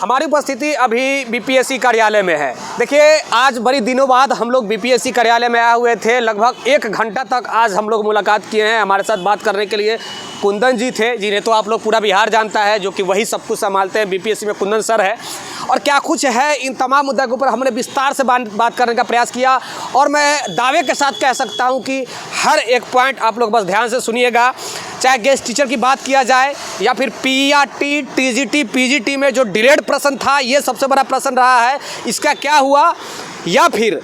हमारी उपस्थिति अभी बीपीएससी कार्यालय में है। देखिए, आज बड़ी दिनों बाद हम लोग बीपीएससी कार्यालय में आए हुए थे। लगभग 1 घंटा तक आज हम लोग मुलाकात किए हैं। हमारे साथ बात करने के लिए कुंदन जी थे, जिन्हें तो आप लोग पूरा बिहार जानता है, जो कि वही सब कुछ संभालते हैं। बीपीएससी में कुंदन सर है और क्या कुछ है, इन तमाम मुद्दों के ऊपर हमने विस्तार से बात करने का प्रयास किया। और मैं दावे के साथ कह सकता हूं कि हर एक पॉइंट आप लोग बस ध्यान से सुनिएगा। चाहे गेस्ट टीचर की बात किया जाए या फिर पीईआरटी, टीजीटी, पीजीटी में जो डिलेड प्रश्न था, ये सबसे बड़ा प्रश्न रहा है, इसका क्या हुआ, या फिर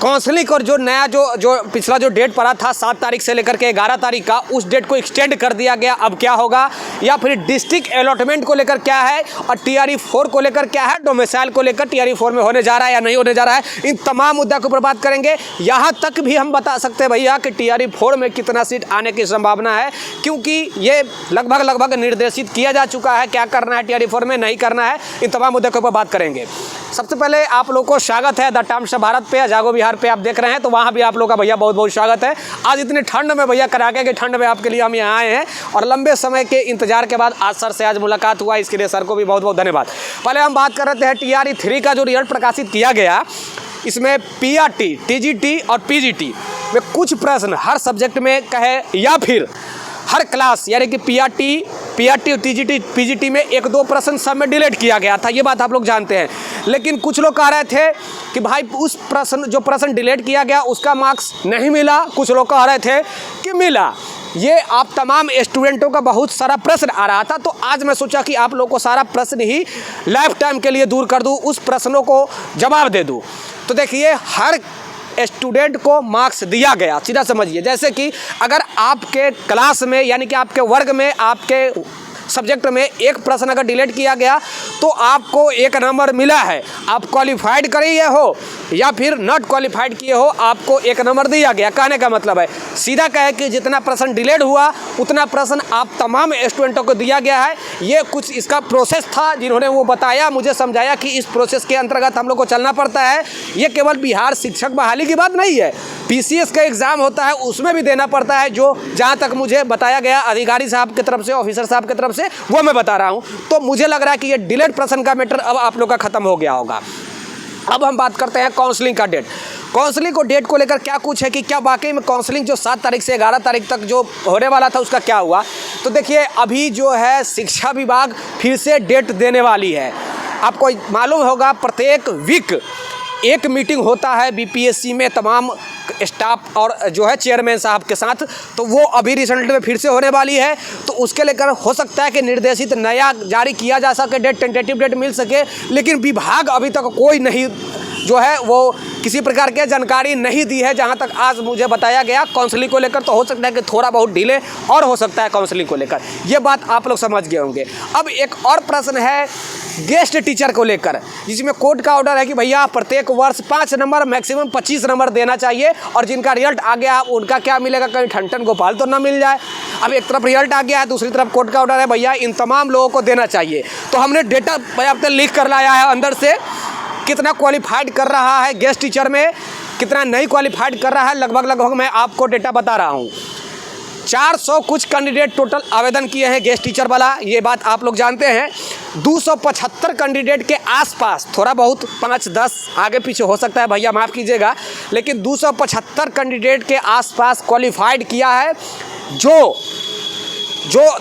काउंसलिंग और जो नया जो पिछला जो डेट पड़ा था 7 तारीख से लेकर के 11 तारीख का, उस डेट को एक्सटेंड कर दिया गया, अब क्या होगा, या फिर डिस्ट्रिक्ट अलॉटमेंट को लेकर क्या है, और टीआरई 4 को लेकर क्या है, डोमिसाइल को लेकर टीआरई 4 में होने जा रहा है या नहीं होने जा रहा है, इन तमाम मुद्दों के ऊपर बात करेंगे। यहाँ तक भी हम बता सकते हैं भैया कि टीआरई 4 में कितना सीट आने की संभावना है, क्योंकि ये लगभग निर्देशित किया जा चुका है क्या करना है टीआरई 4 में, नहीं करना है। इन तमाम मुद्दों के ऊपर बात करेंगे। सबसे पहले आप लोगों को स्वागत है द टाइम्स ऑफ भारत पे, जागो बिहार पे आप देख रहे हैं, तो वहाँ भी आप लोगों का भैया बहुत बहुत स्वागत है। आज इतनी ठंड में भैया, कड़ाके की ठंड में आपके लिए हम यहाँ आए हैं और लंबे समय के इंतजार के बाद आज सर से आज मुलाकात हुआ, इसके लिए सर को भी बहुत बहुत धन्यवाद। पहले हम बात कर रहे थे टीआरई 3 का जो रिजल्ट प्रकाशित किया गया, इसमें पीआरटी, टीजीटी और पीजीटी में कुछ प्रश्न हर सब्जेक्ट में कहे या फिर हर क्लास, यानी कि पीआरटी और टीजीटी, पीजीटी में 1-2 प्रश्न सब में डिलीट किया गया था, ये बात आप लोग जानते हैं। लेकिन कुछ लोग कह रहे थे कि भाई उस प्रश्न डिलीट किया गया उसका मार्क्स नहीं मिला, कुछ लोग कह रहे थे कि मिला। ये आप तमाम स्टूडेंटों का बहुत सारा प्रश्न आ रहा था, तो आज मैं सोचा कि आप लोग को सारा प्रश्न ही लाइफ टाइम के लिए दूर कर दूँ, उस प्रश्नों को जवाब दे दूँ। तो देखिए, हर स्टूडेंट को मार्क्स दिया गया, सीधा समझिए। जैसे कि अगर आपके क्लास में, यानी कि आपके वर्ग में, आपके सब्जेक्ट में एक प्रश्न अगर डिलीट किया गया तो आपको 1 नंबर मिला है। आप क्वालिफाइड करे हो या फिर नॉट क्वालिफाइड किए हो, आपको 1 नंबर दिया गया। कहने का मतलब है, सीधा कहे कि जितना प्रश्न डिलीट हुआ उतना प्रश्न आप तमाम स्टूडेंटों को दिया गया है। ये कुछ इसका प्रोसेस था, जिन्होंने वो बताया, मुझे समझाया कि इस प्रोसेस के अंतर्गत हम लोग को चलना पड़ता है। ये केवल बिहार शिक्षक बहाली की बात नहीं है, पीसीएस का एग्ज़ाम होता है उसमें भी देना पड़ता है, जो जहाँ तक मुझे बताया गया अधिकारी साहब की तरफ से, ऑफिसर साहब की तरफ से, वो मैं बता रहा हूँ। तो मुझे लग रहा है कि ये डिलीट प्रश्न का मैटर अब आप लोग का खत्म हो गया होगा। अब हम बात करते हैं काउंसलिंग का डेट। काउंसलिंग को डेट को लेकर क्या कुछ है कि क्या वाकई में काउंसलिंग जो 7 तारीख से 11 तारीख तक जो होने वाला था उसका क्या हुआ। तो देखिए, अभी जो है शिक्षा विभाग फिर से डेट देने वाली है। आपको मालूम होगा प्रत्येक वीक एक मीटिंग होता है बीपीएससी में तमाम स्टाफ और जो है चेयरमैन साहब के साथ, तो वो अभी रिसेंट में फिर से होने वाली है। तो उसके लेकर हो सकता है कि निर्देशित नया जारी किया जा सके, डेट, टेंटेटिव डेट मिल सके, लेकिन विभाग अभी तक कोई नहीं जो है वो किसी प्रकार की जानकारी नहीं दी है, जहां तक आज मुझे बताया गया। काउंसलिंग को लेकर तो हो सकता है कि थोड़ा बहुत डिले और हो सकता है काउंसलिंग को लेकर, ये बात आप लोग समझ गए होंगे। अब एक और प्रश्न है गेस्ट टीचर को लेकर, जिसमें कोर्ट का ऑर्डर है कि भैया प्रत्येक वर्ष 5 नंबर मैक्सिमम 25 नंबर देना चाहिए, और जिनका रिजल्ट आ गया उनका क्या मिलेगा, कहीं ठन गोपाल तो ना मिल जाए। अब एक तरफ रिजल्ट आ गया है, दूसरी तरफ कोर्ट का ऑर्डर है भैया इन तमाम लोगों को देना चाहिए। तो हमने डेटा पर्याप्त लिख कर लाया है अंदर से, कितना क्वालिफाइड कर रहा है गेस्ट टीचर में, कितना नहीं क्वालिफाइड कर रहा है, लगभग मैं आपको डेटा बता रहा हूँ। 400 कुछ कैंडिडेट टोटल आवेदन किए हैं गेस्ट टीचर वाला, ये बात आप लोग जानते हैं। 275 कैंडिडेट के आसपास, थोड़ा बहुत 5-10 आगे पीछे हो सकता है भैया, माफ़ कीजिएगा, लेकिन 275 कैंडिडेट के आसपास क्वालिफाइड किया है, जो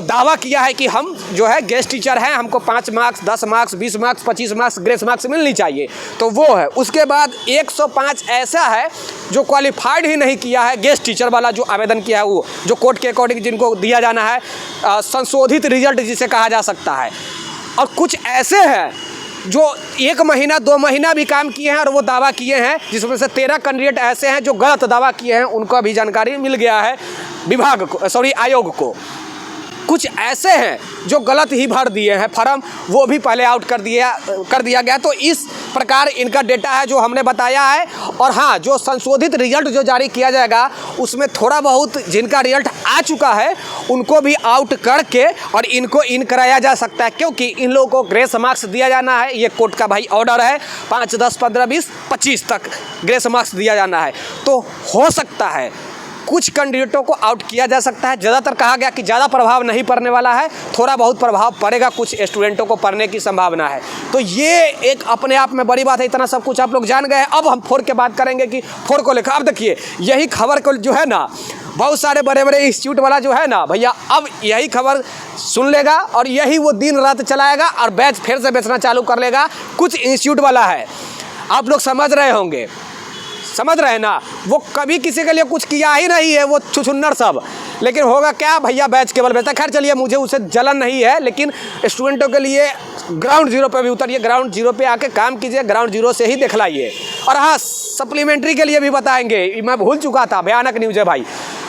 दावा किया है कि हम जो है गेस्ट टीचर हैं, हमको 5 marks, 10 marks, 20 marks, 25 marks grace marks मिलनी चाहिए, तो वो है। उसके बाद 105 ऐसा है जो क्वालिफाइड ही नहीं किया है गेस्ट टीचर वाला, जो आवेदन किया है, वो जो कोर्ट के अकॉर्डिंग जिनको दिया जाना है, संशोधित रिजल्ट जिसे कहा जा सकता है। और कुछ ऐसे हैं जो 1 महीना 2 महीना भी काम किए हैं और वो दावा किए हैं, जिसमें से 13 कैंडिडेट ऐसे हैं जो गलत दावा किए हैं, उनको भी जानकारी मिल गया है विभाग को, आयोग को। कुछ ऐसे हैं जो गलत ही भर दिए हैं फॉर्म, वो भी पहले आउट कर दिया गया। तो इस प्रकार इनका डेटा है जो हमने बताया है। और हाँ, जो संशोधित रिजल्ट जो जारी किया जाएगा उसमें थोड़ा बहुत जिनका रिजल्ट आ चुका है उनको भी आउट करके और इनको इन कराया जा सकता है, क्योंकि इन लोगों को ग्रेस मार्क्स दिया जाना है। ये कोर्ट का भाई ऑर्डर है, 5, 10, 15, 20, 25 तक ग्रेस मार्क्स दिया जाना है। तो हो सकता है कुछ कैंडिडेटों को आउट किया जा सकता है। ज़्यादातर कहा गया कि ज़्यादा प्रभाव नहीं पड़ने वाला है, थोड़ा बहुत प्रभाव पड़ेगा, कुछ स्टूडेंटों को पढ़ने की संभावना है। तो ये एक अपने आप में बड़ी बात है। इतना सब कुछ आप लोग जान गए। अब हम 4 की बात करेंगे कि 4 को लेकर। अब देखिए यही खबर को जो है ना, बहुत सारे बड़े बड़े इंस्टीट्यूट वाला जो है ना भैया, अब यही खबर सुन लेगा और यही वो दिन रात चलाएगा और बैच फिर से बेचना चालू कर लेगा। कुछ इंस्टीट्यूट वाला है, आप लोग समझ रहे होंगे, समझ रहे हैं ना, वो कभी किसी के लिए कुछ किया ही नहीं है, वो छुछुन्नर सब। लेकिन होगा क्या भैया, बैच केवल बेचता। खैर चलिए, मुझे उसे जलन नहीं है, लेकिन स्टूडेंटों के लिए ग्राउंड जीरो पे भी उतरिए, ग्राउंड जीरो पे आके काम कीजिए, ग्राउंड जीरो से ही दिखलाइए। और हाँ, सप्लीमेंट्री के लिए भी बताएंगे, मैं भूल चुका था, भयानक न्यूज़ है भाई।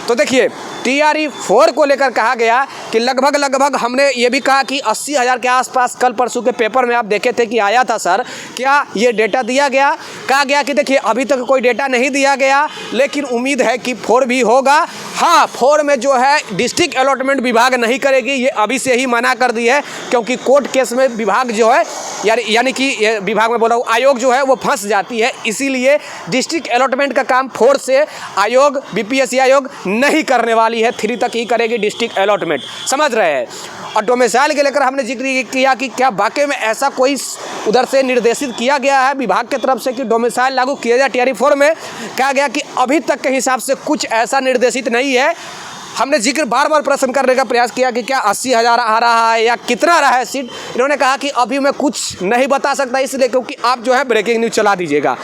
तो देखिए TRE 4 को लेकर कहा गया कि लगभग हमने ये भी कहा कि 80,000 के आसपास कल परसों के पेपर में आप देखे थे कि आया था सर, क्या ये डेटा दिया गया? कहा गया कि देखिए अभी तक कोई डेटा नहीं दिया गया, लेकिन उम्मीद है कि 4 भी होगा। हाँ, 4 में जो है डिस्ट्रिक्ट अलॉटमेंट विभाग नहीं करेगी, ये अभी से ही मना कर दी है, क्योंकि कोर्ट केस में विभाग जो है यानी कि विभाग में बोला हूँ, आयोग जो है वो फंस जाती है। इसीलिए डिस्ट्रिक्ट अलॉटमेंट का काम 4 से आयोग, BPSC आयोग नहीं करने वाली है, 3 तक ही करेगी डिस्ट्रिक्ट अलॉटमेंट, समझ रहे हैं। और डोमिसाइल के लेकर हमने जिक्र किया कि क्या वाकई में ऐसा कोई उधर से निर्देशित किया गया है विभाग की तरफ से कि डोमिसाइल लागू किया जाए TRE 4 में? कहा गया कि अभी तक के हिसाब से कुछ ऐसा निर्देशित नहीं है। हमने जिक्र बार बार प्रश्न करने का प्रयास किया कि क्या 80,000 आ रहा है या कितना रहा है सीट। इन्होंने कहा कि अभी मैं कुछ नहीं बता सकता, इसलिए क्योंकि आप जो है ब्रेकिंग न्यूज़ चला दीजिएगा,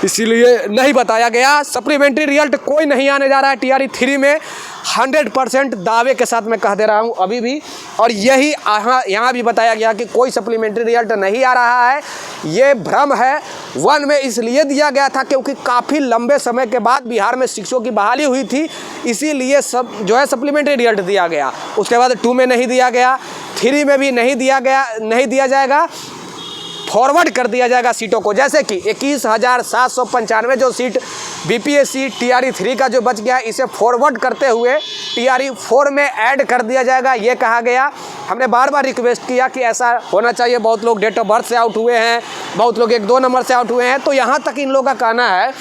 इसीलिए नहीं बताया गया। सप्लीमेंट्री रिजल्ट कोई नहीं आने जा रहा है TRE 3 में, 100% दावे के साथ मैं कह दे रहा हूँ अभी भी। और यही यहाँ भी बताया गया कि कोई सप्लीमेंट्री रिजल्ट नहीं आ रहा है, ये भ्रम है। 1 में इसलिए दिया गया था क्योंकि काफ़ी लंबे समय के बाद बिहार में शिक्षकों की बहाली हुई थी, इसीलिए सब जो है सप्लीमेंट्री रिजल्ट दिया गया। उसके बाद 2 में नहीं दिया गया, 3 में भी नहीं दिया जाएगा, फॉरवर्ड कर दिया जाएगा सीटों को। जैसे कि 21,795 जो सीट BPSC TRE 3 का जो बच गया, इसे फॉरवर्ड करते हुए TRE 4 में ऐड कर दिया जाएगा, ये कहा गया। हमने बार बार रिक्वेस्ट किया कि ऐसा होना चाहिए। बहुत लोग डेट ऑफ बर्थ से आउट हुए हैं, बहुत लोग 1-2 नंबर से आउट हुए हैं। तो यहाँ तक इन लोगों का कहना है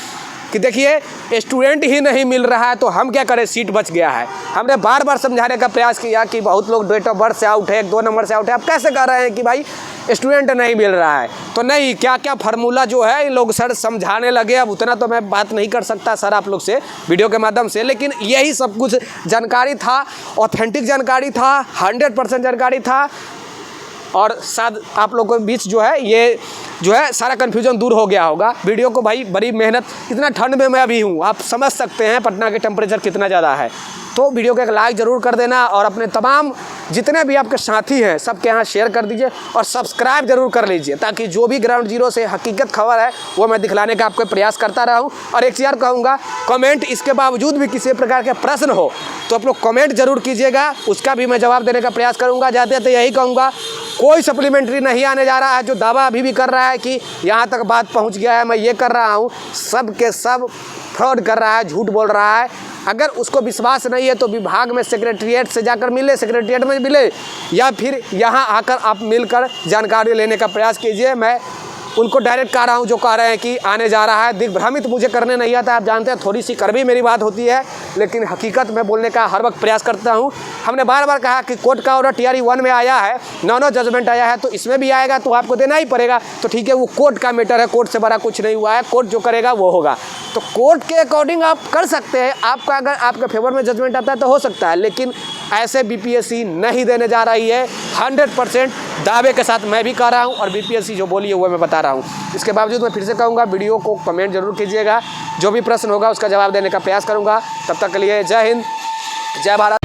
कि देखिए स्टूडेंट ही नहीं मिल रहा है तो हम क्या करें, सीट बच गया है। हमने बार बार समझाने का प्रयास किया कि बहुत लोग डेट ऑफ बर्थ से आउट है, 1-2 नंबर से आउट है, आप कैसे कह रहे हैं कि भाई स्टूडेंट नहीं मिल रहा है? तो नहीं, क्या क्या फार्मूला जो है इन लोग सर समझाने लगे। अब उतना तो मैं बात नहीं कर सकता सर आप लोग से वीडियो के माध्यम से, लेकिन यही सब कुछ जानकारी था, ऑथेंटिक जानकारी था, 100% जानकारी था। और शायद आप लोगों के बीच जो है ये जो है सारा कन्फ्यूजन दूर हो गया होगा। वीडियो को भाई बड़ी मेहनत, इतना ठंड में मैं अभी हूँ, आप समझ सकते हैं पटना के टेम्परेचर कितना ज़्यादा है। तो वीडियो को एक लाइक ज़रूर कर देना और अपने तमाम जितने भी आपके साथी हैं सबके यहाँ शेयर कर दीजिए और सब्सक्राइब जरूर कर लीजिए, ताकि जो भी ग्राउंड जीरो से हकीकत खबर है वो मैं दिखलाने का आपको प्रयास करता रहा हूँ। और एक चीज़ और कहूँगा, कमेंट इसके बावजूद भी किसी प्रकार के प्रश्न हो तो आप लोग कमेंट जरूर कीजिएगा, उसका भी मैं जवाब देने का प्रयास करूँगा। जाते तो यही कहूँगा, कोई सप्लीमेंट्री नहीं आने जा रहा है। जो दावा अभी भी कर रहा है कि यहाँ तक बात पहुँच गया है, मैं ये कर रहा हूँ, सब के सब फ्रॉड कर रहा है, झूठ बोल रहा है। अगर उसको विश्वास नहीं है तो विभाग में सेक्रेटरीट से जाकर मिले, सेक्रेटरीट में मिले, या फिर यहाँ आकर आप मिलकर जानकारी लेने का प्रयास कीजिए। मैं उनको डायरेक्ट कह रहा हूँ जो कह रहे हैं कि आने जा रहा है। दिग्भ्रमित मुझे करने नहीं आता, आप जानते हैं, थोड़ी सी कड़वी मेरी बात होती है, लेकिन हकीकत में बोलने का हर वक्त प्रयास करता हूँ। हमने बार बार कहा कि कोर्ट का ऑर्डर TRE 1 में आया है, 9 जजमेंट आया है, तो इसमें भी आएगा तो आपको देना ही पड़ेगा। तो ठीक है, वो कोर्ट का मैटर है, कोर्ट से बड़ा कुछ नहीं हुआ है, कोर्ट जो करेगा वो होगा। तो कोर्ट के अकॉर्डिंग आप कर सकते हैं, आपका अगर आपके फेवर में जजमेंट आता है तो हो सकता है, लेकिन ऐसे BPSC नहीं देने जा रही है। 100% दावे के साथ मैं भी कह रहा हूँ और BPSC जो बोली है वो मैं बता रहा हूँ। इसके बावजूद मैं फिर से कहूँगा, वीडियो को कमेंट जरूर कीजिएगा, जो भी प्रश्न होगा उसका जवाब देने का प्रयास करूँगा। तब तक के लिए जय हिंद, जय भारत।